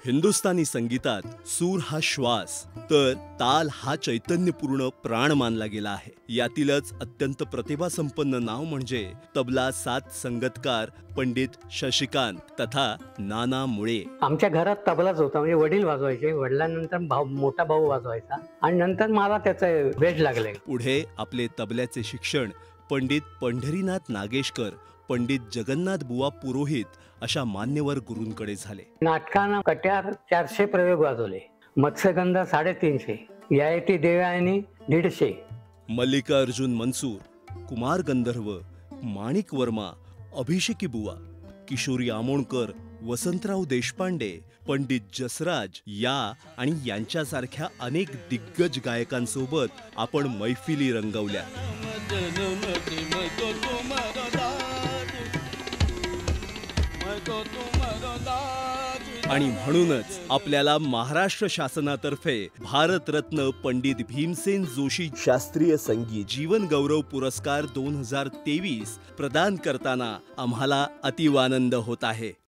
हिंदुस्थानी संगीतात सूर हा श्वास तर ताल हा चैतन्यपूर्ण प्राण मानला गेला आहे। यातीलच अत्यंत प्रतिभासंपन्न नाव म्हणजे तबला साथ संगतकार पंडित शशिकांत तथा नाना मुळे। आमच्या घरात तबलाच होता, म्हणजे वडील वाजवायचे, वडिलांनंतर मोठा भाऊ वाजवायचा आणि नंतर मला त्याचं वेड लागले। पुढे आपले तबल्याचे शिक्षण पंडित पंढरीनाथ नागेशकर, पंडित जगन्नाथ बुवा पुरोहित अशा मान्यवर गुरूंकडे झाले। नाटकानं कट्यार 400 प्रयोग वाजवले, मत्स्यगंधा 350, ययाती देवयानी 150, मल्लिकार्जुन मनसूर, कुमार गंधर्व, माणिक वर्मा, अभिषेकी बुवा, किशोरी आमोणकर, वसंतराव देशपांडे, पंडित जसराज या आणि यांच्यासारख्या अनेक दिग्गज गायकांसोबत आपण मैफिली रंगवल्या। आणि म्हणूनच आपल्याला महाराष्ट्र शासनातर्फे भारतरत्न पंडित भीमसेन जोशी शास्त्रीय संगीत जीवन गौरव पुरस्कार 2023 प्रदान करताना आम्हाला अतिवानंद होत आहे।